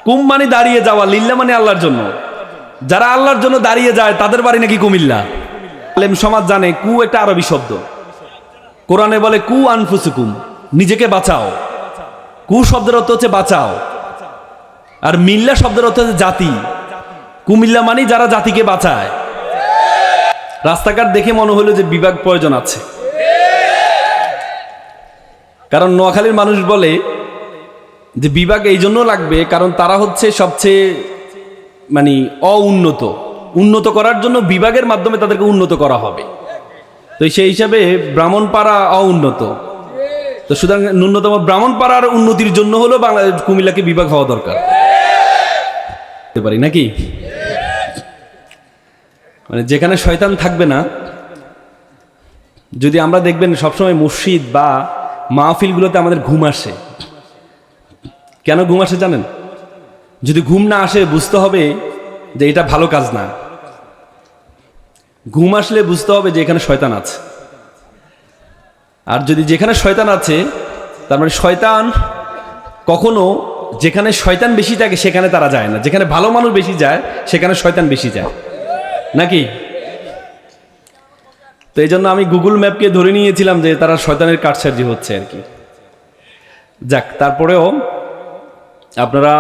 কুম মানে দাঁড়িয়ে যাওয়া, লিল্লা মানে আল্লাহর জন্য। যারা আল্লাহর জন্য দাঁড়িয়ে যায় তাদের বাড়ি নাকি কুমিল্লা। আলেম সমাজ জানে কু একটা আরবি শব্দ, কোরআনে বলে কু আনফুসুকুম, নিজেকে বাঁচাও। কু শব্দের অর্থ হচ্ছে বাঁচাও, আর মিল্লা শব্দের অর্থ হচ্ছে জাতি। কুমিল্লা মানে যারা জাতিকে বাঁচায়। রাস্তাঘাট দেখে মনে হলো যে বিভাগ প্রয়োজন আছে, কারণ নোয়াখালীর মানুষ বলে যে বিভাগ এই জন্য লাগবে কারণ তারা হচ্ছে সবচেয়ে মানে অউন্নত। উন্নত করার জন্য বিভাগের মাধ্যমে তাদেরকে উন্নত করা হবে। তো সেই হিসাবে ব্রাহ্মণপাড়া অউন্নত, তো সুতরাং ন্যূনতম ব্রাহ্মণপাড়ার উন্নতির জন্য হলো বাংলাদেশ কুমিল্লাকে বিভাগ হওয়া দরকার। পারি নাকি? মানে যেখানে শয়তান থাকবে না, যদি আমরা দেখবেন সবসময় মসজিদ বা মাহফিলগুলোতে আমাদের ঘুম আসে। কেন ঘুম আসে জানেন? যদি ঘুম না আসে বুঝতে হবে যে এটা ভালো কাজ না। ঘুম আসলে বুঝতে হবে যে এখানে শয়তান আছে। আর যদি যেখানে শয়তান আছে, তার মানে শয়তান কখনো যেখানে শয়তান বেশি থাকে সেখানে তারা যায় না, যেখানে ভালো মানুষ বেশি যায় সেখানে শয়তান বেশি যায় নাকি? তো এই জন্য আমি গুগল ম্যাপকে ধরে নিয়েছিলাম যে তারা শয়তানের কারসাজি হচ্ছে আর কি। যাক, তারপরেও আপনারা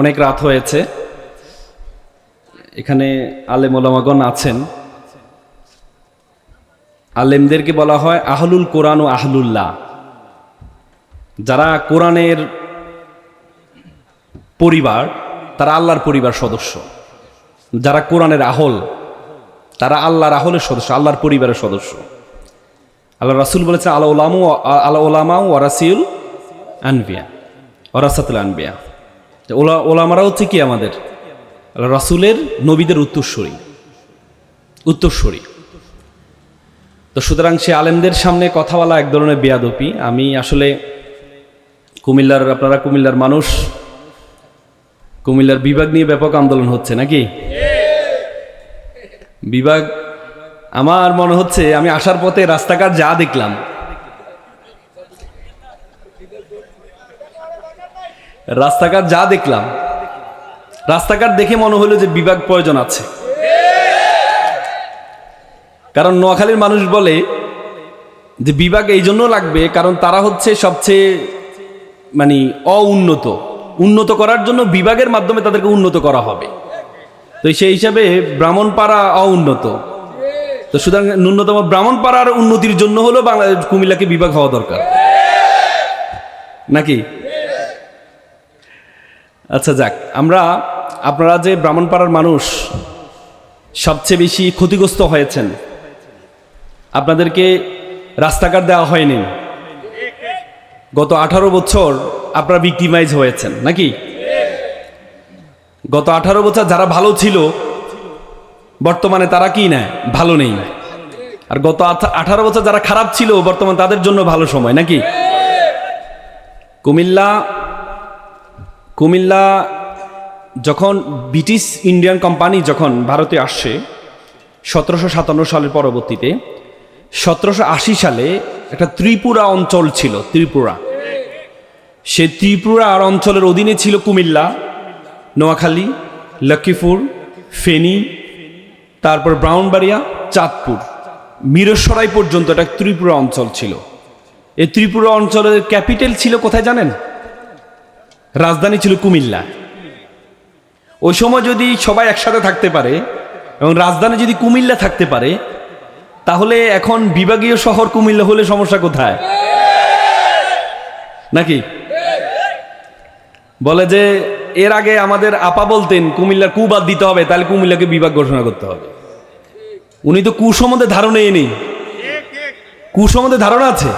অনেক রাত হয়েছে, এখানে আলেম ওলামাগণ আছেন। আলেমদেরকে বলা হয় আহলুল কোরআন ও আহলুল্লাহ, যারা কোরআনের পরিবার তারা আল্লাহর পরিবার সদস্য। যারা কোরআনের আহল তারা আল্লাহর আহলের সদস্য, আল্লাহর পরিবারের সদস্য। আল্লাহ রাসূল বলেছেন আলা ওলামা ওয়ারাসিউল আনবিয়া, ওয়ারাসাতুল আনবিয়া। ওলামারা হচ্ছে কি আমাদের আল্লাহ রাসূলের নবীদের উত্তরসূরি। তো সুতরাং সে আলেমদের সামনে কথা বলা এক ধরনের বেয়াদপি। আমি আসলে কুমিল্লার, আপনারা কুমিল্লার মানুষ, কুমিল্লার বিভাগ নিয়ে ব্যাপক আন্দোলন হচ্ছে নাকি? বিভাগ, আমার মনে হচ্ছে আমি আসার পথে রাস্তাঘাট যা দেখলাম, রাস্তাঘাট দেখে মনে হলো যে বিভাগ প্রয়োজন আছে। কারণ নোয়াখালীর মানুষ বলে যে বিভাগ এই জন্য লাগবে কারণ তারা হচ্ছে সবচেয়ে মানে অউন্নত। উন্নত করার জন্য বিভাগের মাধ্যমে তাদেরকে উন্নত করা হবে। তো সেই হিসাবে ব্রাহ্মণপাড়া অউন্নত, তো সুতরাং ন্যূনতম ব্রাহ্মণপাড়ার উন্নতির জন্য হলো বাংলাদেশ কুমিল্লাকে বিভাগ হওয়া দরকার নাকি? আচ্ছা যাক, আপনারা যে ব্রাহ্মণপাড়ার মানুষ সবচেয়ে বেশি ক্ষতিগ্রস্ত হয়েছেন, আপনাদেরকে রাস্তাঘাট দেওয়া হয়নি। গত 18 বছর আপনারা ভিক্টিমাইজ হয়েছেন নাকি? গত 18 বছর যারা ভালো ছিল বর্তমানে তারা কি না ভালো নেই, আর গত 18 বছর যারা খারাপ ছিল বর্তমানে তাদের জন্য ভালো সময় নাকি? কুমিল্লা যখন ব্রিটিশ ইন্ডিয়ান কোম্পানি যখন ভারতে আসছে 1757 সালের পরবর্তীতে, 1780 সালে একটা ত্রিপুরা অঞ্চল ছিল। সে ত্রিপুরার অঞ্চলের অধীনে ছিল কুমিল্লা, নোয়াখালী, লক্ষ্মীপুর, ফেনী, তারপর ব্রাহ্মণবাড়িয়া, চাঁদপুর, মিরসরাই পর্যন্ত একটা ত্রিপুরা অঞ্চল ছিল। এই ত্রিপুরা অঞ্চলের ক্যাপিটাল ছিল কোথায় জানেন? রাজধানী ছিল কুমিল্লা। ওই সময় যদি সবাই একসাথে থাকতে পারে এবং রাজধানী যদি কুমিল্লা থাকতে পারে, তাহলে এখন বিভাগীয় শহর কুমিল্লা হলে সমস্যা কোথায় নাকি? বলে যে এর আগে আমাদের আপা বলতেন কুমিল্লার কু বাদ দিতে হবে, তাহলে কুমিল্লাকে বিভাগ ঘোষণা করতে হবে। উনি তো কু সম্বন্ধে ধারণাই নেই। কু সম্বন্ধে ধারণা আছে?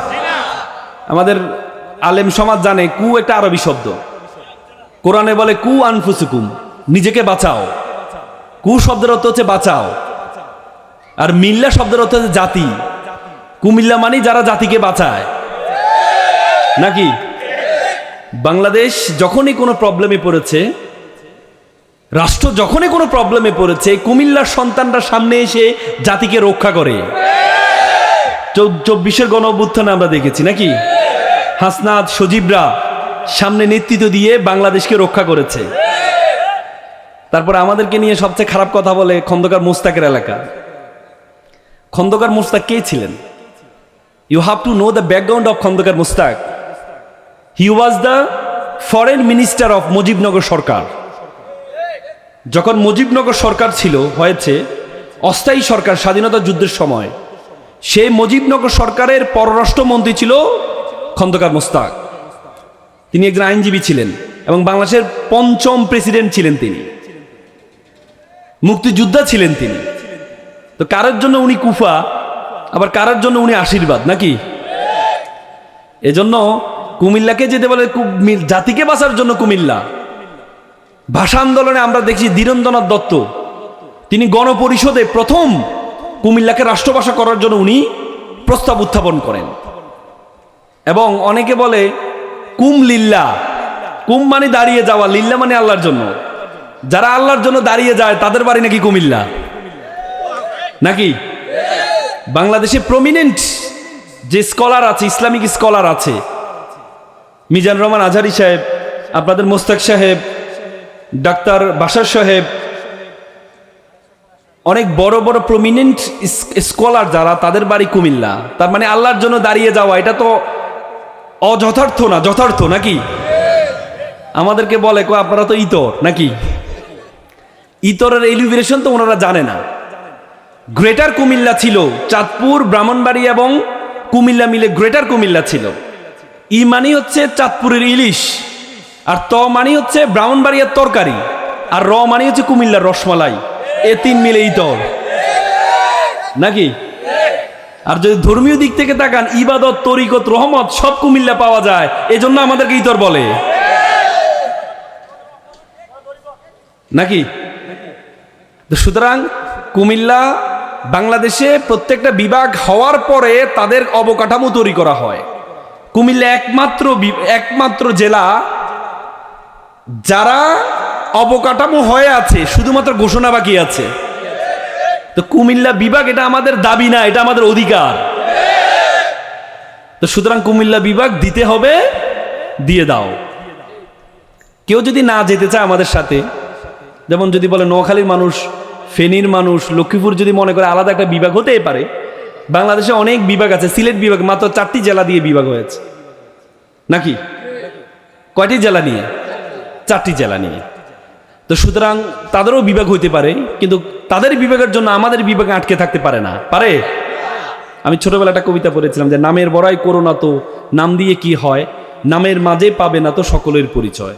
আমাদের আলেম সমাজ জানে কু একটা আরবি শব্দ, কোরআনে বলে কু আনফুসুকুম, নিজেকে বাঁচাও। কু শব্দের অর্থ হচ্ছে বাঁচাও, আর মিল্লা শব্দের অর্থ হচ্ছে জাতি। কুমিল্লা মানে যারা জাতিকে বাঁচায় নাকি? বাংলাদেশ যখনই কোনো প্রবলেমে পড়েছে, রাষ্ট্র যখনই কোনো প্রবলেমে পড়েছে, কুমিল্লার সন্তানরা সামনে এসে জাতিকে রক্ষা করে। 24-এর গণ-অভ্যুত্থানে আমরা দেখেছি নাকি? হাসনাত, সজীবরা সামনে নেতৃত্ব দিয়ে বাংলাদেশকে রক্ষা করেছে। তারপরে আমাদেরকে নিয়ে সবচেয়ে খারাপ কথা বলে খন্দকার মুস্তাকের এলাকা। খন্দকার মুস্তাক কে ছিলেন? You have to know the background of Khondaker Mostaq. He was the foreign minister of Mujibnagar সরকার। যখন মুজিবনগর সরকার হয়েছে অস্থায়ী সরকার স্বাধীনতা যুদ্ধের সময়, সেই মুজিবনগর সরকারের পররাষ্ট্রমন্ত্রী ছিল খন্দকার মুস্তাক। তিনি একজন আইনজীবী ছিলেন এবং বাংলাদেশের ৫ম প্রেসিডেন্ট ছিলেন তিনি, মুক্তিযোদ্ধা ছিলেন তিনি। তো কারোর জন্য উনি কুফা, আবার কারোর জন্য উনি আশীর্বাদ নাকি? এজন্য কুমিল্লাকে যেতে বলে জাতিকে বাঁচার জন্য কুমিল্লা। ভাষা আন্দোলনে আমরা দেখছি ধীরেন্দ্রনাথ দত্ত, তিনি গণপরিষদে প্রথম কুমিল্লাকে রাষ্ট্রভাষা করার জন্য উনি প্রস্তাব উত্থাপন করেন। এবং অনেকে বলে কুম লিল্লা, কুম মানে দাঁড়িয়ে যাওয়া, লিল্লা মানে আল্লাহর জন্য। যারা আল্লাহর জন্য দাঁড়িয়ে যায় তাদের বাড়ি নাকি কুমিল্লা নাকি? বাংলাদেশে প্রমিনেন্ট যে স্কলার আছে, ইসলামিক স্কলার আছে, মিজানুর রহমান আজহারি সাহেব, আপনাদের মোস্তাক সাহেব, ডাক্তার বাশার সাহেব, অনেক বড় বড় প্রমিনেন্ট স্কলার যারা, তাদের বাড়ি কুমিল্লা। তার মানে আল্লাহর জন্য দাঁড়িয়ে যাওয়া এটা তো অযথার্থ না, যথার্থ নাকি? আমাদেরকে বলে আপনারা তো ইতর নাকি? ইতরের এলিভেশন তো ওনারা জানে না। গ্রেটার কুমিল্লা ছিল, চাঁদপুর, ব্রাহ্মণবাড়ি এবং কুমিল্লা মিলে গ্রেটার কুমিল্লা ছিল। ই মানি হচ্ছে চাঁদপুরের ইলিশ, আর ত মানি হচ্ছে ব্রাহ্মণবাড়িয়ার তরকারি, আর র মানি হচ্ছে কুমিল্লার রসমালাই। এ তিন মিলে ইতর নাকি? আর যদি ধর্মীয় দিক থেকে তাকান, ইবাদত, তরিকত, রহমত সব কুমিল্লা পাওয়া যায়, এজন্য আমাদেরকে ইতর বলে নাকি? সুতরাং কুমিল্লা বাংলাদেশে প্রত্যেকটা বিভাগ হওয়ার পরে তাদের অবকাঠামো তৈরি করা হয়। কুমিল্লা একমাত্র জেলা যারা অবকাঠামো হয়ে আছে, শুধুমাত্র ঘোষণা বাকি আছে। তো কুমিল্লা বিভাগ এটা আমাদের দাবি না, এটা আমাদের অধিকার। তো সুতরাং কুমিল্লা বিভাগ দিতে হবে, দিয়ে দাও। কেউ যদি না যেতে চায় আমাদের সাথে, যেমন যদি বলে নোয়াখালীর মানুষ, ফেনীর মানুষ, লক্ষ্মীপুর যদি মনে করে আলাদা একটা বিভাগ হতেই পারে। বাংলাদেশে অনেক বিভাগ আছে, সিলেট বিভাগ মাত্র 4টি জেলা দিয়ে বিভাগ হয়েছে নাকি? কয়টি জেলা নিয়ে? 4টি জেলা নিয়ে। তো সুতরাং তাদেরও বিভাগ হইতে পারে, কিন্তু তাদের বিভাগের জন্য আমাদের বিভাগে আটকে থাকতে পারে না, পারে? আমি ছোটবেলা একটা কবিতা পড়েছিলাম যে নামের বড়াই করো না তো, নাম দিয়ে কি হয়, নামের মাঝে পাবে না তো সকলের পরিচয়।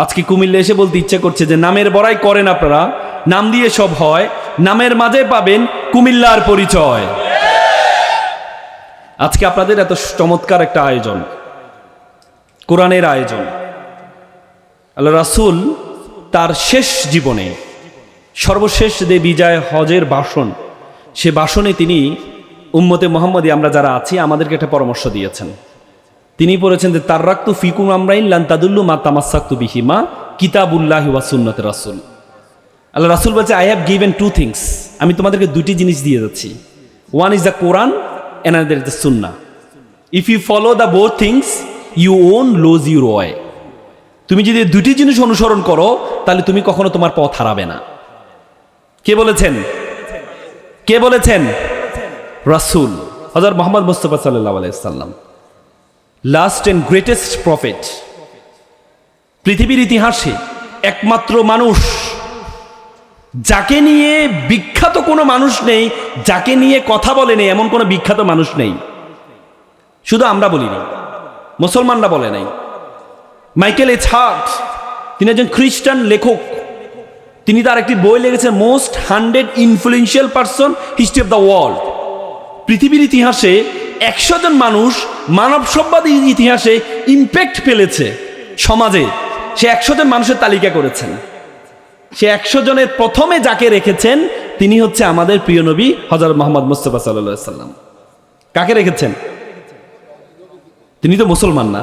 আজকে কুমিল্লা এসে বলতে ইচ্ছে করছে যে নামের বড়াই করেন আপনারা, নাম দিয়ে সব হয়, নামের মাঝে পাবেন কুমিল্লার পরিচয়। আজকে আপনাদের এত চমৎকার একটা আয়োজন, কোরআনের আয়োজন। আল্লাহ রাসূল তার শেষ জীবনে সর্বশেষ যে বিজয় হজের ভাষণ, সে ভাষণে তিনি উম্মতে মুহাম্মদী আমরা যারা আছি আমাদেরকে একটা পরামর্শ দিয়েছেন। তিনি বলেছেন যে তাররাকতু ফিকুম আমরাইন লান তাদুল্লু মা তামাসসাকতু বিহিমা কিতাবুল্লাহি ওয়া সুন্নাতে রাসূল। আল্লাহ রাসূল বলছে আই হ্যাভ গিভেন 2 থিংস, আমি তোমাদেরকে 2টি জিনিস দিয়ে যাচ্ছি। One is the Quran, another is the Sunnah. If you follow the both things you won't lose your way. তুমি যদি 2টি জিনিস অনুসরণ করো তাহলে তুমি কখনো তোমার পথ হারাবে না। কে বলেছেন? কে বলেছেন? রাসূল হযরত মুহাম্মদ মুস্তাফা সাল্লাল্লাহু আলাইহি সাল্লাম, লাস্ট এন্ড গ্রেটেস্ট প্রফেট। পৃথিবীর ইতিহাসে একমাত্র মানুষ যাকে নিয়ে বিখ্যাত কোনো মানুষ নেই, যাকে নিয়ে কথা বলেনি এমন কোনো বিখ্যাত মানুষ নেই। শুধু আমরা বলিনি, মুসলমানরা বলে নাই। মাইকেল এইচ হার্ট, তিনি একজন খ্রিস্টান লেখক। তিনি তার একটি বই লিখেছেন most 100 influential person history of the world. পৃথিবীর ইতিহাসে 100 জন মানুষ মানব সভ্যতার ইতিহাসে ইম্প্যাক্ট ফেলেছে সমাজে, সে 100 জন মানুষের তালিকা করেছেন। সে 100 জনের প্রথমে যাকে রেখেছেন তিনি হচ্ছে আমাদের প্রিয় নবী হযরত মুহাম্মদ মুস্তাফা সাল্লাল্লাহু আলাইহি সাল্লাম। কাকে রেখেছেন? তিনি তো মুসলমান না।